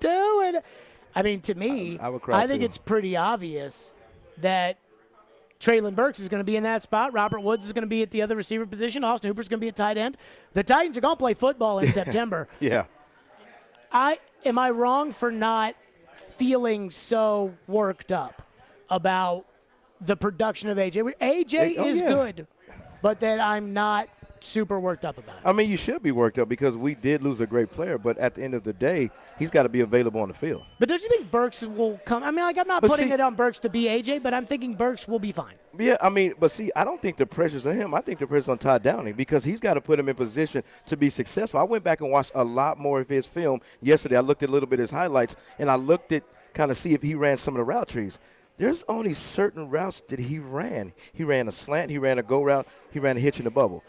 doing? I mean, to me, I would cry I think too. it's pretty obvious that Traylon Burks is going to be in that spot. Robert Woods is going to be at the other receiver position. Austin Hooper's going to be at tight end. The Titans are going to play football in September. Yeah. Am I wrong for not feeling so worked up about the production of AJ? AJ is good, but that I'm not super worked up about it. I mean, you should be worked up because we did lose a great player, but at the end of the day, he's got to be available on the field. But don't you think Burks will come? I mean, like, I'm not putting it on Burks to be AJ, but I'm thinking Burks will be fine. Yeah, I mean, but see, I don't think the pressure's on him. I think the pressure's on Todd Downing because he's got to put him in position to be successful. I went back and watched a lot more of his film yesterday. I looked at a little bit of his highlights, and I looked at kind of see if he ran some of the route trees. There's only certain routes that he ran. He ran a slant, he ran a go route, he ran a hitch in the bubble.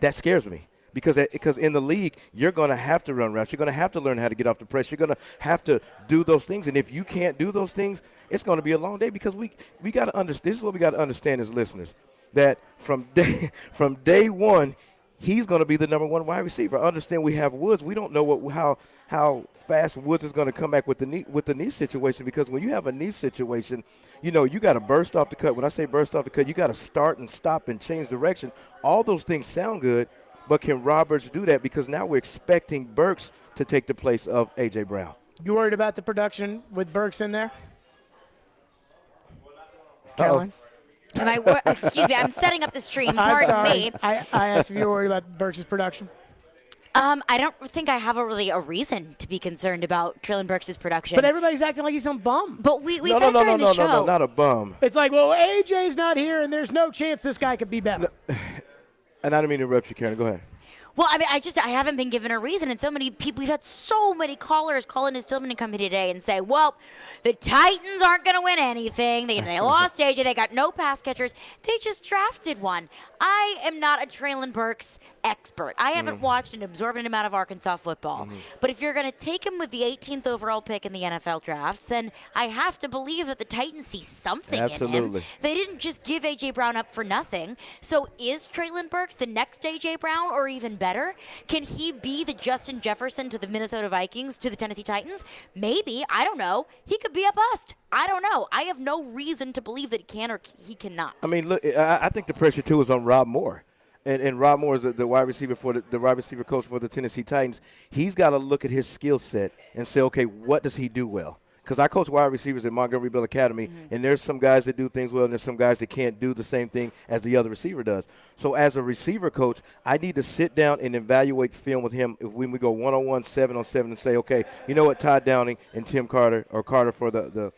That scares me because in the league, you're going to have to run routes. You're going to have to learn how to get off the press. You're going to have to do those things. And if you can't do those things, it's going to be a long day because we got to understand. This is what we got to understand as listeners, that from day one, he's going to be the number one wide receiver. I understand we have Woods. We don't know how fast Woods is going to come back with the knee situation because when you have a knee situation, you got to burst off the cut. When I say burst off the cut, you got to start and stop and change direction. All those things sound good, but can Roberts do that? Because now we're expecting Burks to take the place of A.J. Brown. You worried about the production with Burks in there? Caroline? Excuse me, I'm setting up the stream. Pardon Pardon me. I asked if you were worried about Burks' production. I don't think I have a reason to be concerned about Traylon Burks' production. But everybody's acting like he's some bum. But we said during the show. No, not a bum. It's like, well, AJ's not here, and there's no chance this guy could be better. And I didn't mean to interrupt you, Karen. Go ahead. Well, I mean, I haven't been given a reason, and so many people, we've had so many callers call into Stillman and Company today and say, well, the Titans aren't going to win anything. They lost AJ. They got no pass catchers. They just drafted one. I am not a Traylon Burks expert. I haven't watched an absorbent amount of Arkansas football. But if you're going to take him with the 18th overall pick in the NFL draft, then I have to believe that the Titans see something in him. They didn't just give A.J. Brown up for nothing. So is Traylon Burks the next A.J. Brown or even better? Can he be the Justin Jefferson to the Minnesota Vikings, to the Tennessee Titans? Maybe. I don't know. He could be a bust. I don't know. I have no reason to believe that he can or he cannot. I mean, look, I think the pressure, too, is on Rob Moore. And Rob Moore is the wide receiver for the wide receiver coach for the Tennessee Titans. He's got to look at his skill set and say, okay, what does he do well? Because I coach wide receivers at Montgomery Bill Academy, and there's some guys that do things well, and there's some guys that can't do the same thing as the other receiver does. So as a receiver coach, I need to sit down and evaluate film with him when we go 1-on-1, 7-on-7, and say, okay, you know what, Todd Downing and Tim Carter, or Carter for the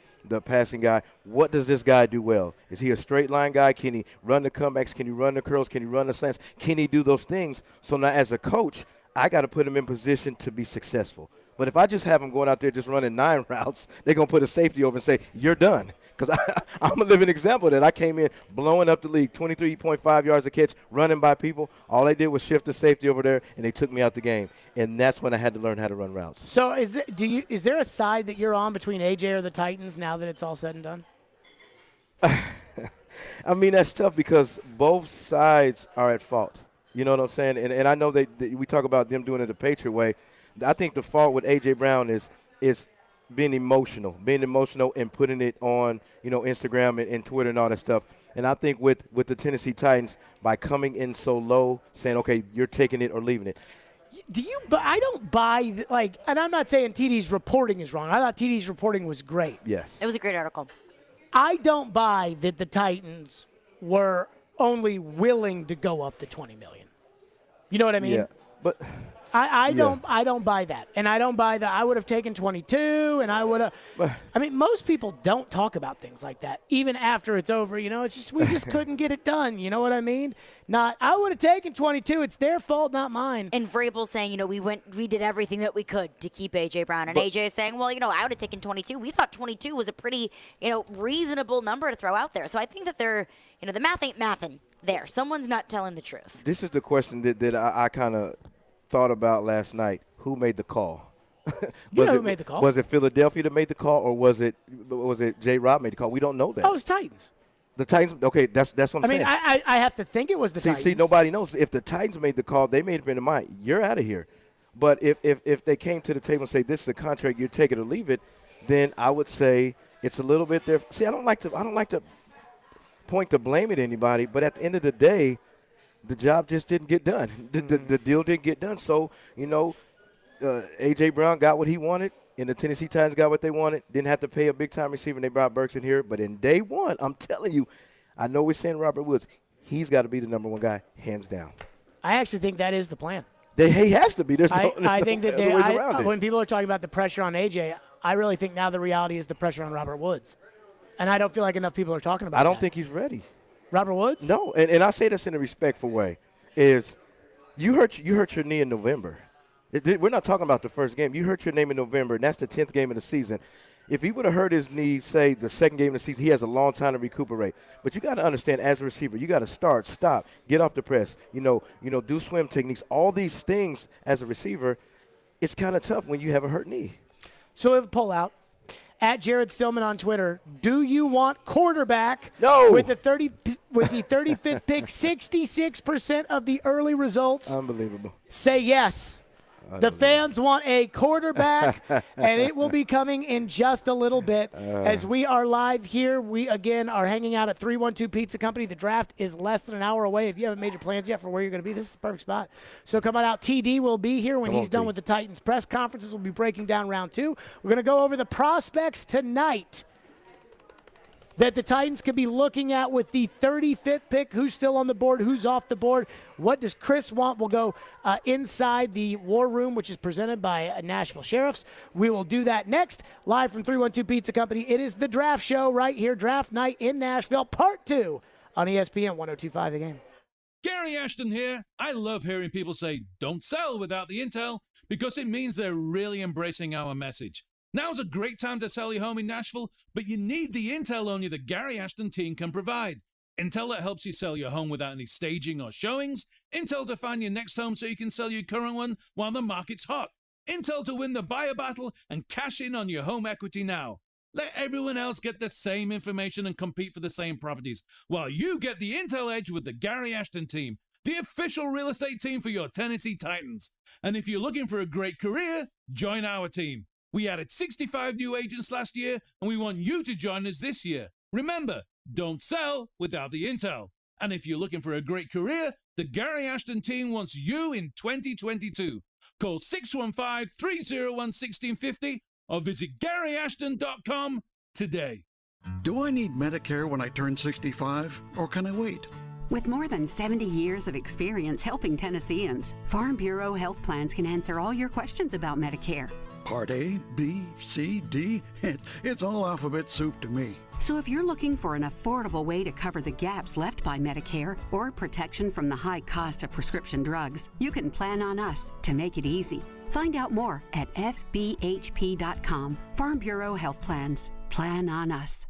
passing guy, what does this guy do well? Is he a straight line guy? Can he run the comebacks? Can he run the curls? Can he run the slants? Can he do those things? So now as a coach, I got to put him in position to be successful. But if I just have him going out there just running 9 routes, they're going to put a safety over and say, you're done. Because I'm a living example of that. I came in blowing up the league, 23.5 yards a catch, running by people. All they did was shift the safety over there, and they took me out the game. And that's when I had to learn how to run routes. So is there a side that you're on between AJ or the Titans now that it's all said and done? I mean, that's tough because both sides are at fault. You know what I'm saying? And I know that we talk about them doing it the Patriot way. I think the fault with A.J. Brown is being emotional and putting it on, Instagram and Twitter and all that stuff. And I think with the Tennessee Titans, by coming in so low, saying, okay, you're taking it or leaving it. I don't buy, and I'm not saying TD's reporting is wrong. I thought TD's reporting was great. Yes. It was a great article. I don't buy that the Titans were only willing to go up to $20 million. You know what I mean? Yeah, but I don't buy that. And I don't buy that I would have taken 22 and I would have – I mean, most people don't talk about things like that, even after it's over. It's just we just couldn't get it done. You know what I mean? Not I would have taken 22. It's their fault, not mine. And Vrabel saying, we did everything that we could to keep A.J. Brown. And A.J. is saying, well, I would have taken 22. We thought 22 was a pretty, reasonable number to throw out there. So I think that they're, the math ain't mathin' there. Someone's not telling the truth. This is the question that I kind of – thought about last night. Who made the call? Who made the call? Was it Philadelphia that made the call, or was it J. Rob made the call? We don't know that. Oh, it was Titans. The Titans. Okay, that's what I'm saying. I have to think it was the Titans. See, nobody knows. If the Titans made the call, they may have been in mind. You're out of here. But if they came to the table and say this is a contract, you take it or leave it, then I would say it's a little bit there. See, I don't like to point the blame at anybody, but at the end of the day, the job just didn't get done. The deal didn't get done. So, A.J. Brown got what he wanted, and the Tennessee Titans got what they wanted. Didn't have to pay a big-time receiver, and they brought Burks in here. But in day one, I'm telling you, I know we're saying Robert Woods. He's got to be the number one guy, hands down. I actually think that is the plan. He has to be. There's I think that ways around it. When people are talking about the pressure on A.J., I really think now the reality is the pressure on Robert Woods. And I don't feel like enough people are talking about that. I don't think he's ready. Robert Woods? No, and I say this in a respectful way, is you hurt your knee in November. We're not talking about the first game. You hurt your knee in November, and that's the 10th game of the season. If he would have hurt his knee, say, the second game of the season, he has a long time to recuperate. But you got to understand, as a receiver, you got to start, stop, get off the press, do swim techniques. All these things as a receiver, it's kind of tough when you have a hurt knee. So we have a poll out. At Jared Stillman on Twitter, do you want quarterback? No. With the 35th pick, 66% of the early results Unbelievable. say yes. The fans want a quarterback, and it will be coming in just a little bit. As we are live here, we, again, are hanging out at 312 Pizza Company. The draft is less than an hour away. If you haven't made your plans yet for where you're going to be, this is the perfect spot. So come on out. TD will be here when he's done with the Titans press conferences. We'll be breaking down round 2. We're going to go over the prospects tonight that the Titans could be looking at with the 35th pick. Who's still on the board? Who's off the board? What does Chris want? We'll go inside the War Room, which is presented by Nashville Sheriffs. We will do that next, live from 312 Pizza Company. It is the Draft Show right here, Draft Night in Nashville, Part 2 on ESPN 102.5 The Game. Gary Ashton here. I love hearing people say, don't sell without the intel, because it means they're really embracing our message. Now's a great time to sell your home in Nashville, but you need the intel only the Gary Ashton team can provide. Intel that helps you sell your home without any staging or showings. Intel to find your next home so you can sell your current one while the market's hot. Intel to win the buyer battle and cash in on your home equity now. Let everyone else get the same information and compete for the same properties, while you get the intel edge with the Gary Ashton team, the official real estate team for your Tennessee Titans. And if you're looking for a great career, join our team. We added 65 new agents last year, and we want you to join us this year. Remember, don't sell without the intel. And if you're looking for a great career, the Gary Ashton team wants you in 2022. Call 615-301-1650 or visit GaryAshton.com today. Do I need Medicare when I turn 65, or can I wait? With more than 70 years of experience helping Tennesseans, Farm Bureau Health Plans can answer all your questions about Medicare. Part A, B, C, D, it's all alphabet soup to me. So if you're looking for an affordable way to cover the gaps left by Medicare or protection from the high cost of prescription drugs, you can plan on us to make it easy. Find out more at fbhp.com. Farm Bureau Health Plans. Plan on us.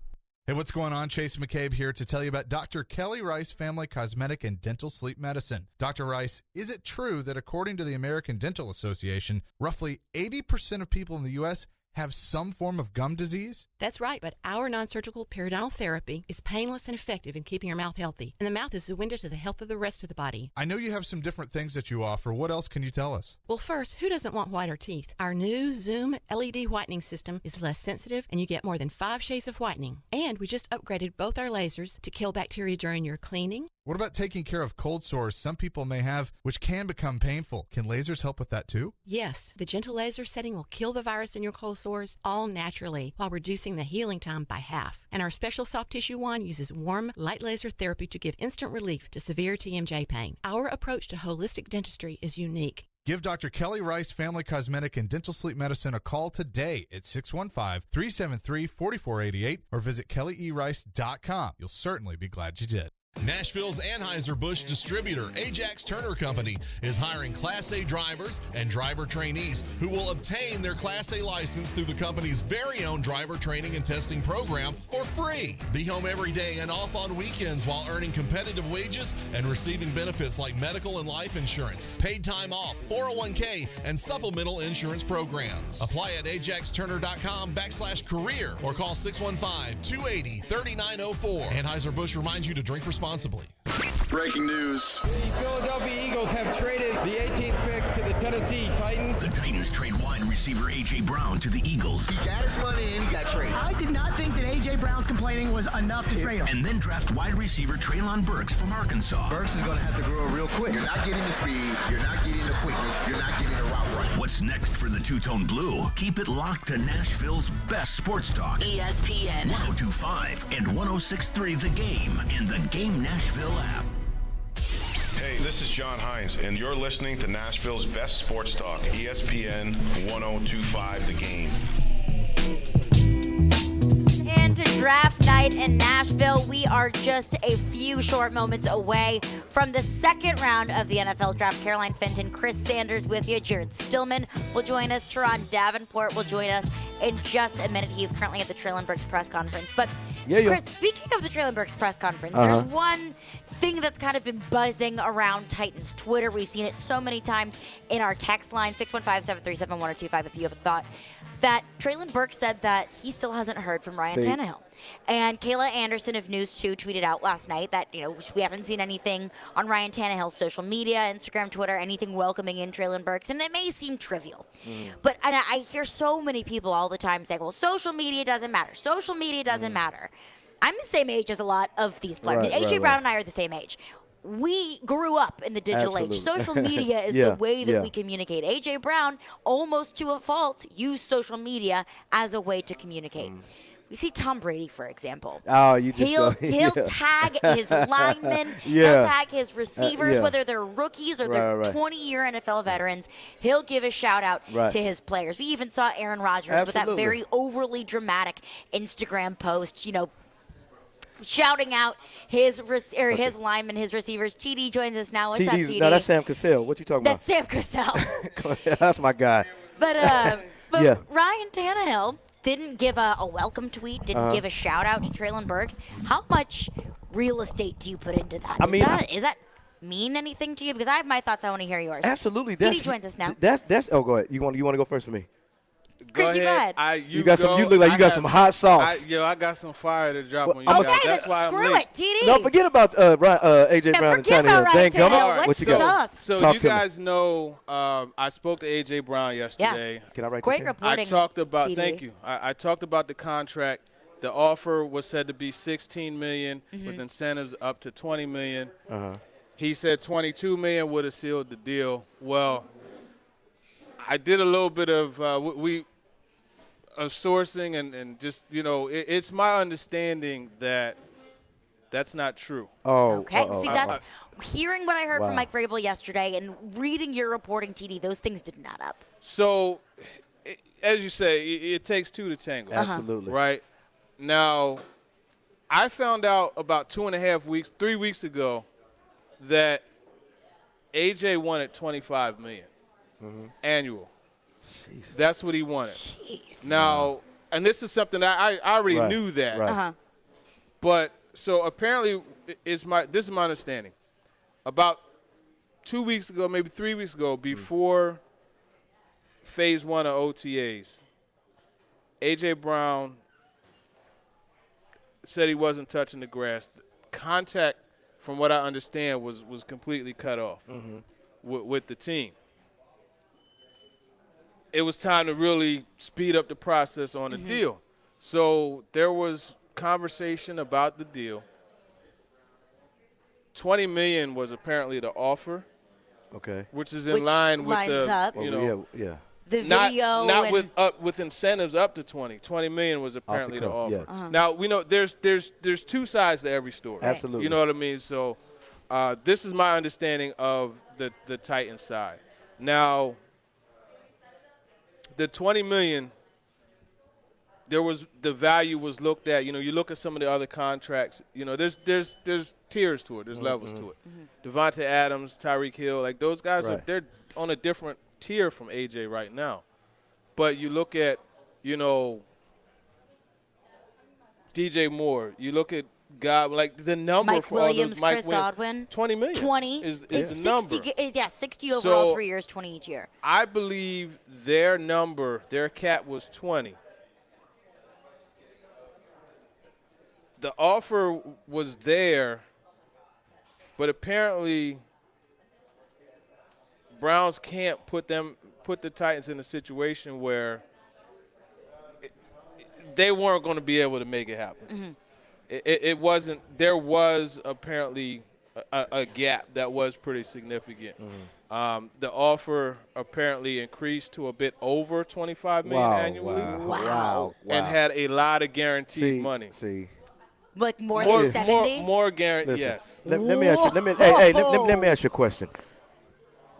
Hey, what's going on? Chase McCabe here to tell you about Dr. Kelly Rice Family Cosmetic and Dental Sleep Medicine. Dr. Rice, is it true that according to the American Dental Association, roughly 80% of people in the U.S. have some form of gum disease? That's right, but our non-surgical periodontal therapy is painless and effective in keeping your mouth healthy. And the mouth is the window to the health of the rest of the body. I know you have some different things that you offer. What else can you tell us? Well, first, who doesn't want whiter teeth? Our new Zoom LED whitening system is less sensitive, and you get more than 5 shades of whitening. And we just upgraded both our lasers to kill bacteria during your cleaning. What about taking care of cold sores some people may have, which can become painful? Can lasers help with that too? Yes, the gentle laser setting will kill the virus in your cold sores all naturally while reducing the healing time by half. And our special soft tissue wand uses warm, light laser therapy to give instant relief to severe TMJ pain. Our approach to holistic dentistry is unique. Give Dr. Kelly Rice Family Cosmetic and Dental Sleep Medicine a call today at 615-373-4488 or visit kellyerice.com. You'll certainly be glad you did. Nashville's Anheuser-Busch distributor, Ajax Turner Company, is hiring Class A drivers and driver trainees who will obtain their Class A license through the company's very own driver training and testing program for free. Be home every day and off on weekends while earning competitive wages and receiving benefits like medical and life insurance, paid time off, 401k, and supplemental insurance programs. Apply at ajaxturner.com/career or call 615-280-3904. Anheuser-Busch reminds you to drink responsibly. Breaking news. The Philadelphia Eagles have traded the 18th pick to the Tennessee Titans. The Titans trade wide receiver A.J. Brown to the Eagles. He got his money and he got traded. I did not think that A.J. Brown's complaining was enough to trade him. And then draft wide receiver Treylon Burks from Arkansas. Burks is going to have to grow real quick. You're not getting the speed. You're not getting the quickness. You're not getting the route run. What's next for the two-tone blue? Keep it locked to Nashville's best sports talk. ESPN 102.5 and 106.3 The Game and the Game Nashville app. Hey, this is John Hines, and you're listening to Nashville's best sports talk, ESPN 102.5 The Game. And to draft night in Nashville, we are just a few short moments away from the second round of the NFL draft. Caroline Fenton, Chris Sanders with you. Jared Stillman will join us. Teron Davenport will join us in just a minute. He's currently at the Treylon Burks press conference. But Chris, speaking of the Treylon Burks press conference, there's one thing that's kind of been buzzing around Titans Twitter. We've seen it so many times in our text line, 615-737-1025, if you have a thought, that Treylon Burks said that he still hasn't heard from Ryan Tannehill. And Kayla Anderson of News 2 tweeted out last night that, we haven't seen anything on Ryan Tannehill's social media, Instagram, Twitter, anything welcoming in Treylon Burks. And it may seem trivial. But I hear so many people all the time saying, well, social media doesn't matter. Social media doesn't matter. I'm the same age as a lot of these players. A.J. Brown and I are the same age. We grew up in the digital age. Social media is the way that we communicate. A.J. Brown, almost to a fault, used social media as a way to communicate. We see Tom Brady, for example. Oh, you just he'll tag his linemen. He'll tag his receivers, whether they're rookies or they're 20-year NFL veterans. He'll give a shout-out to his players. We even saw Aaron Rodgers with that very overly dramatic Instagram post, shouting out his linemen, his receivers. TD joins us now. What's up, TD? No, that's Sam Cassell. What you talking about? That's Sam Cassell. That's my guy. But Ryan Tannehill didn't give a welcome tweet, didn't give a shout-out to Treylon Burks. How much real estate do you put into that? Is that mean anything to you? Because I have my thoughts. I want to hear yours. Absolutely. TD joins us now. Oh, go ahead. You want to go first for me? Chris, you go ahead. You look like you got some hot sauce. I got some fire to drop on you. Okay, then screw it, TD. No, forget about A.J. Brown and Tannehill. Ryan Tannehill. What you got? So you guys know, I spoke to A.J. Brown yesterday. Yeah. Can I write Great reporting. I talked about. TD. Thank you. I talked about the contract. The offer was said to be $16 million with incentives up to $20 million. He said $22 million would have sealed the deal. Well, I did a little bit of sourcing and just, it's my understanding that that's not true. Okay. See, that's hearing what I heard from Mike Vrabel yesterday and reading your reporting, TD, those things didn't add up. So, as you say, it takes two to tango. Absolutely. Right? Now, I found out about 3 weeks ago that AJ wanted $25 million annual. Jeez. That's what he wanted. Jeez. Now, and this is something that I already knew that. Right. But so apparently, this is my understanding. About 2 weeks ago, maybe 3 weeks ago, before phase 1 of OTAs, A.J. Brown said he wasn't touching the grass. Contact, from what I understand, was completely cut off with the team. It was time to really speed up the process on the deal. So there was conversation about the deal. $20 million was apparently the offer. Okay. Which is in line with the, the video. Not with incentives up to 20. $20 million was apparently the offer. Now, we know there's two sides to every story. Absolutely. You know what I mean? So this is my understanding of the Titans side. Now, the $20 million, the value was looked at. You look at some of the other contracts. There's tiers to it. There's levels to it. Devontae Adams, Tyreek Hill, like those guys they're on a different tier from AJ right now. But you look at, DJ Moore. You look at God, like the number Mike for Williams, Mike Chris Godwin. $20 million. 20 is it's the number. 60 overall, 3 years, 20 each year. I believe their cap was 20. The offer was there, but apparently Browns can't put the Titans in a situation where they weren't going to be able to make it happen. Mm-hmm. It wasn't. There was apparently a gap that was pretty significant. Mm-hmm. The offer apparently increased to a bit over $25 million annually. Wow. And had a lot of guaranteed money. Like more than 70? More guaranteed. Yes. Let me ask you. Let me ask you a question.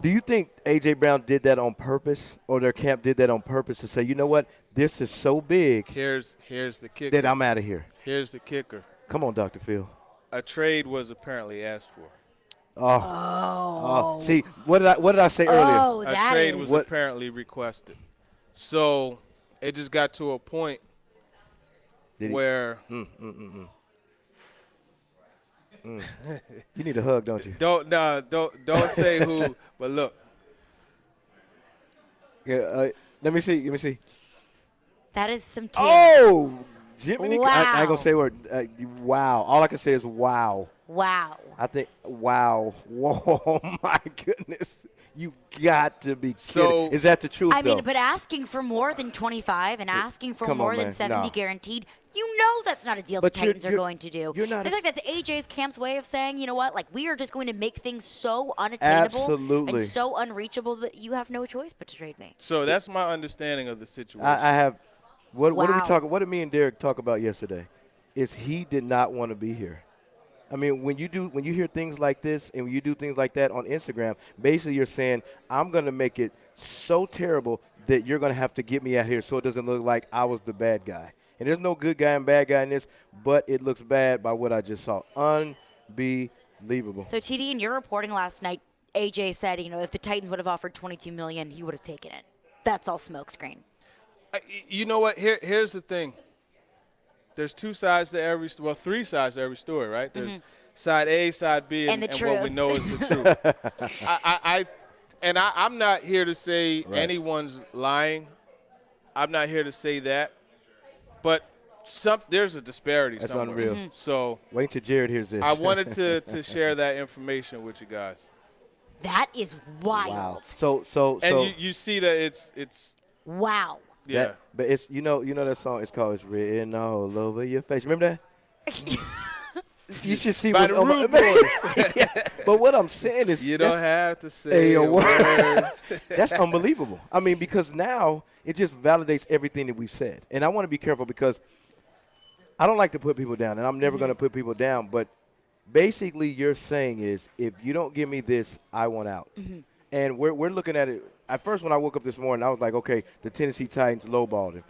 Do you think A.J. Brown did that on purpose, or their camp did that on purpose to say, you know what, this is so big Here's the kicker. that I'm out of here? Here's the kicker. Come on, Dr. Phil. A trade was apparently asked for. Oh. See, what did I say earlier? A trade was apparently requested. So it just got to a point where you need a hug, don't you? Don't say who, but look. Yeah, let me see. That is some tears. Oh, Jiminy! Wow. I ain't gonna say a word. Wow. All I can say is wow. Wow. I think wow. Whoa, my goodness! You got to be kidding. Is that the truth? I mean, though? but asking for more than 25 and asking for more than 70 No. guaranteed, you know that's not a deal But the Titans are going to do. You're not. I think that's AJ's camp's way of saying, you know what, like we are just going to make things so unattainable Absolutely. and so unreachable that you have no choice but to trade me. So that's my understanding of the situation. I have. What did we Wow. talk? What did me and Derek talk about yesterday? Is he did not want to be here. I mean, when you hear things like this and when you do things like that on Instagram, basically you're saying, I'm going to make it so terrible that you're going to have to get me out here so it doesn't look like I was the bad guy. And there's no good guy and bad guy in this, but it looks bad by what I just saw. Unbelievable. So, TD, in your reporting last night, AJ said, you know, if the Titans would have offered $22 million, he would have taken it. That's all smokescreen. You know what? Here's the thing. There's three sides to every story, right? There's side A, side B, and what we know is the truth. I'm not here to say anyone's lying. I'm not here to say that. But there's a disparity That's somewhere. unreal. So wait till Jared hears this. I wanted to share that information with you guys. That is wild. Wow. So and you see that it's wow. Yeah. But it's you know that song. It's called "It's Written All Over Your Face." Remember that? You should see By what's the on Rude my Boys. But what I'm saying is, you don't have to say a word. That's unbelievable. I mean, because now it just validates everything that we've said. And I want to be careful because I don't like to put people down, and I'm never going to put people down. But basically, you're saying is, if you don't give me this, I want out. And we're looking at it. At first, when I woke up this morning, I was like, okay, the Tennessee Titans lowballed him.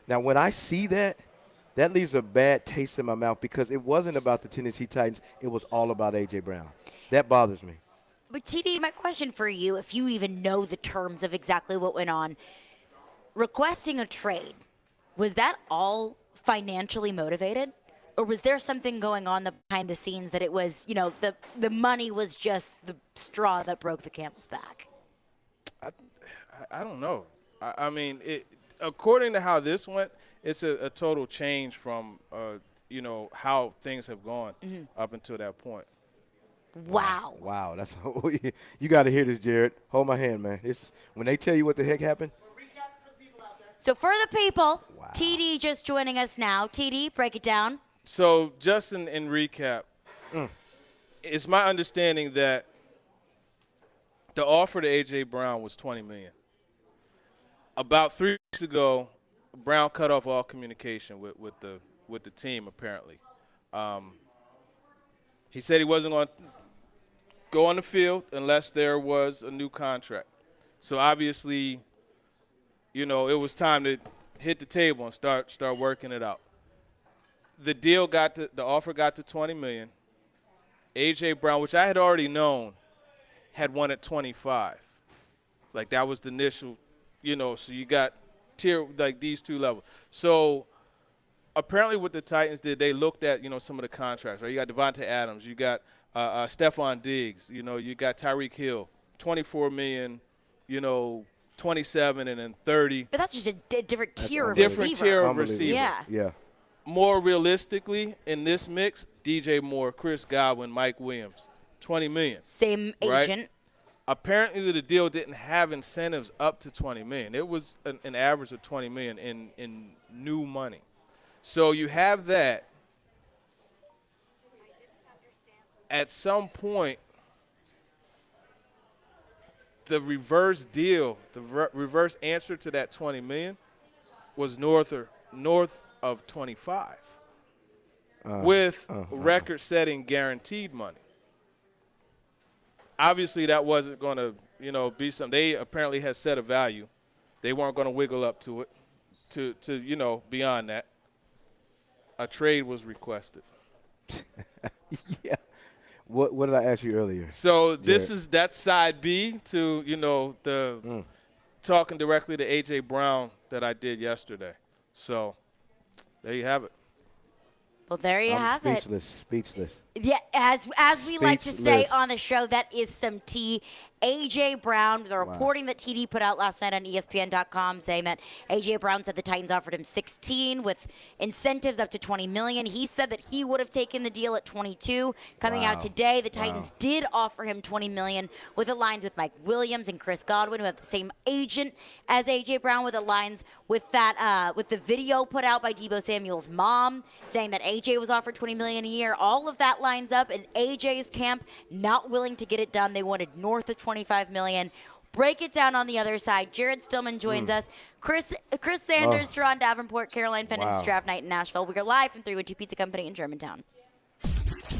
Now, when I see that leaves a bad taste in my mouth because it wasn't about the Tennessee Titans. It was all about A.J. Brown. That bothers me. But, TD, my question for you, if you even know the terms of exactly what went on, requesting a trade, was that all financially motivated? Or was there something going on behind the scenes that it was, you know, the money was just the straw that broke the camel's back? I don't know. I mean, according to how this went, it's a total change from, you know, how things have gone up until that point. Wow. Wow. That's you got to hear this, Jared. Hold my hand, man. It's when they tell you what the heck happened. So for the people, TD just joining us now. TD, break it down. So just in recap, it's my understanding that the offer to A.J. Brown was $20 million. About 3 weeks ago, Brown cut off all communication with the team, apparently. He said he wasn't going to go on the field unless there was a new contract. So obviously, you know, it was time to hit the table and start working it out. The offer got to $20 million. A.J. Brown, which I had already known, had wanted 25. Like that was the initial, you know, so you got these two levels. So apparently what the Titans did, they looked at, you know, some of the contracts, right? You got Devontae Adams, you got Stephon Diggs, you know, you got Tyreek Hill, $24 million, you know, 27 and then 30. But that's just a different tier of Different receiver. tier of receiver. Yeah. More realistically, in this mix, DJ Moore, Chris Godwin, Mike Williams, $20 million. Same right? agent. apparently the deal didn't have incentives up to $20 million. It was an average of $20 million in new money. So you have that. At some point, the reverse deal, the reverse answer to that $20 million was north of 25 with record-setting guaranteed money. Obviously, that wasn't going to, be something. They apparently had set a value. They weren't going to wiggle up to it, to beyond that. A trade was requested. Yeah. What did I ask you earlier? So this is that side B to, the talking directly to A.J. Brown that I did yesterday. So there you have it. Well, there you have it. Speechless. Yeah, as we like to say on the show, that is some tea. A.J. Brown, the reporting that TD put out last night on ESPN.com saying that A.J. Brown said the Titans offered him 16 with incentives up to $20 million. He said that he would have taken the deal at 22. Coming out today, the Titans did offer him $20 million with alliance with Mike Williams and Chris Godwin, who have the same agent as A.J. Brown, with alliance with that with the video put out by Deebo Samuel's mom saying that A.J. was offered $20 million a year. All of that lines up, and A.J.'s camp not willing to get it done. They wanted north of $25 million. Break it down on the other side. Jared Stillman joins us. Chris Sanders, Teron Davenport, Caroline Fenton's draft night in Nashville. We are live from 312 Pizza Company in Germantown.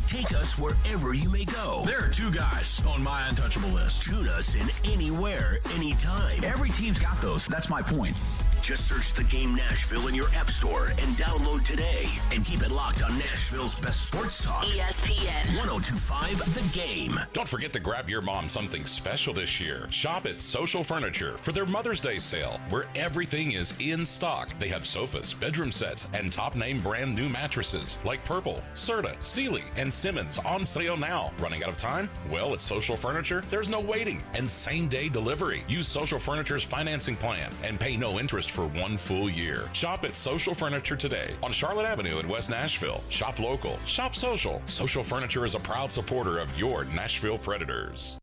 Take us wherever you may go. There are two guys on my untouchable list. Tune us in anywhere, anytime. Every team's got those. That's my point. Just search the game Nashville in your app store and download today. And keep it locked on Nashville's best sports talk. ESPN 1025 The Game. Don't forget to grab your mom something special this year. Shop at Social Furniture for their Mother's Day sale, where everything is in stock. They have sofas, bedroom sets, and top-name brand new mattresses like Purple, Serta, Sealy, and Simmons on sale now. Running out of time? Well, at Social Furniture, there's no waiting and same-day delivery. Use Social Furniture's financing plan and pay no interest for 1 full year. Shop at Social Furniture today on Charlotte Avenue in West Nashville. Shop local. Shop social. Social Furniture is a proud supporter of your Nashville Predators.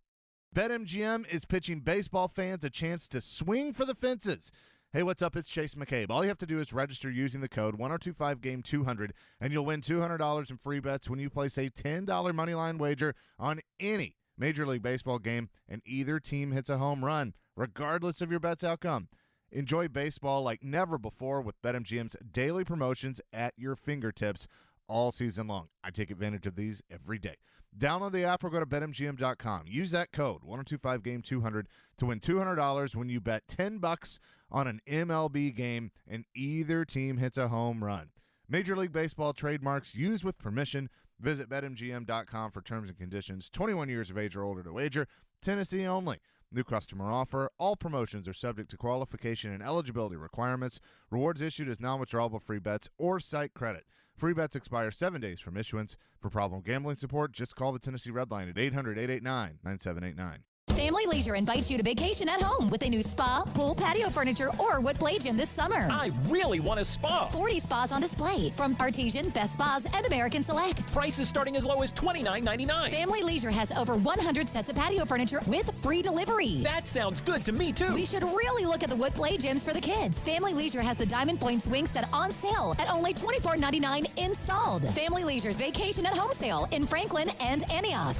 BetMGM is pitching baseball fans a chance to swing for the fences. Hey, what's up? It's Chase McCabe. All you have to do is register using the code 1025GAME200, and you'll win $200 in free bets when you place a $10 moneyline wager on any Major League Baseball game, and either team hits a home run, regardless of your bet's outcome. Enjoy baseball like never before with BetMGM's daily promotions at your fingertips all season long. I take advantage of these every day. Download the app or go to BetMGM.com. Use that code 1025GAME200 to win $200 when you bet $10 on an MLB game and either team hits a home run. Major League Baseball trademarks used with permission. Visit BetMGM.com for terms and conditions. 21 years of age or older to wager. Tennessee only. New customer offer. All promotions are subject to qualification and eligibility requirements. Rewards issued as non-withdrawable free bets or site credit. Free bets expire 7 days from issuance. For problem gambling support, just call the Tennessee Red Line at 800-889-9789. Family Leisure invites you to vacation at home with a new spa, pool, patio furniture, or wood play gym this summer. I really want a spa. 40 spas on display from Artesian, Best Spas, and American Select. Prices starting as low as $29.99. Family Leisure has over 100 sets of patio furniture with free delivery. That sounds good to me, too. We should really look at the wood play gyms for the kids. Family Leisure has the Diamond Point swing set on sale at only $24.99 installed. Family Leisure's vacation at home sale in Franklin and Antioch.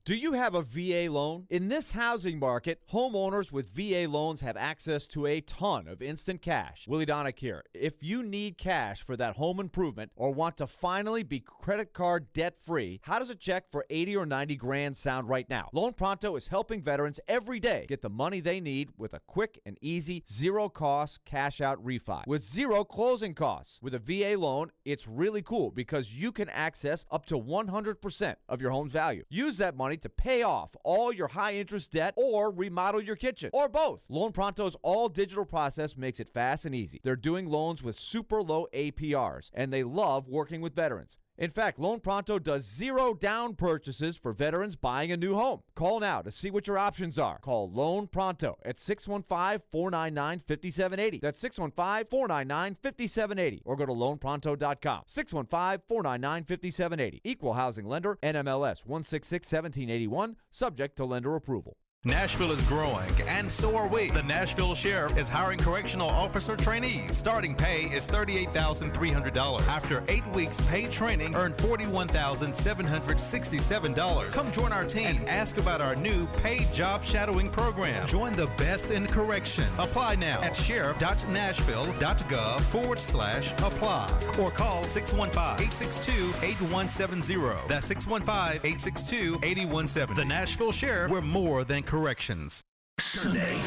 Do you have a VA loan? In this housing market, homeowners with VA loans have access to a ton of instant cash. Willie Donick here. If you need cash for that home improvement or want to finally be credit card debt-free, how does a check for 80 or 90 grand sound right now? Loan Pronto is helping veterans every day get the money they need with a quick and easy, zero-cost cash-out refi with zero closing costs. With a VA loan, it's really cool because you can access up to 100% of your home's value. Use that money to pay off all your high-interest debt or remodel your kitchen, or both. Loan Pronto's all-digital process makes it fast and easy. They're doing loans with super low APRs, and they love working with veterans. In fact, Loan Pronto does 0 down purchases for veterans buying a new home. Call now to see what your options are. Call Loan Pronto at 615-499-5780. That's 615-499-5780. Or go to loanpronto.com. 615-499-5780. Equal housing lender, NMLS 166-1781. Subject to lender approval. Nashville is growing, and so are we. The Nashville Sheriff is hiring correctional officer trainees. Starting pay is $38,300. After 8 weeks paid training, earn $41,767. Come join our team and ask about our new paid job shadowing program. Join the best in correction. Apply now at sheriff.nashville.gov/apply or call 615-862-8170. That's 615-862-8170. The Nashville Sheriff, we're more than corrections. Sunday.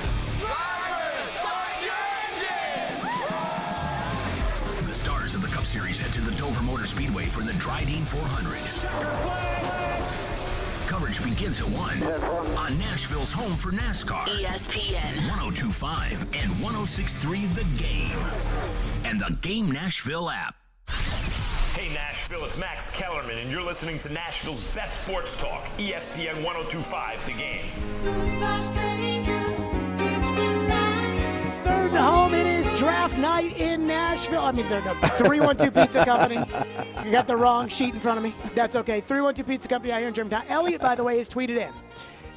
The stars of the Cup Series head to the Dover Motor Speedway for the Dryden 400. Coverage begins at 1 on Nashville's home for NASCAR. ESPN 102.5 and 106.3 The Game. And the Game Nashville app. Hey Nashville, it's Max Kellerman, and you're listening to Nashville's best sports talk, ESPN 102.5 The Game. Third home, it is draft night in Nashville. I mean, they're 312 Pizza Company. You got the wrong sheet in front of me. That's okay. 312 Pizza Company out here in Germantown. Elliot, by the way, has tweeted in.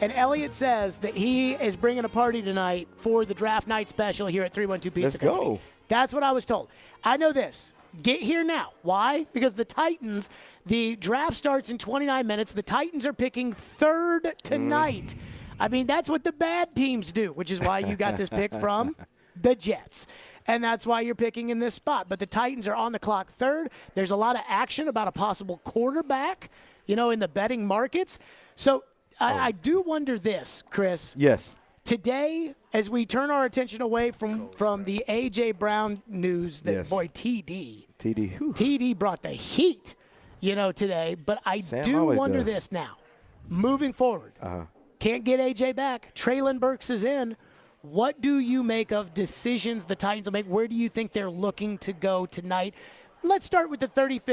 And Elliot says that he is bringing a party tonight for the draft night special here at 312 Pizza Company. Let's go. That's what I was told. I know this. Get here now. Why? Because the Titans, the draft starts in 29 minutes. The Titans are picking third tonight. I mean, that's what the bad teams do, which is why you got this pick from the Jets. And that's why you're picking in this spot. But the Titans are on the clock third. There's a lot of action about a possible quarterback, in the betting markets. So I do wonder this, Chris. Yes. Today, as we turn our attention away from the A.J. Brown news, that boy, TD brought the heat, today. But I do wonder this now. Moving forward, can't get A.J. back. Traylon Burks is in. What do you make of decisions the Titans will make? Where do you think they're looking to go tonight? Let's start with the 35th.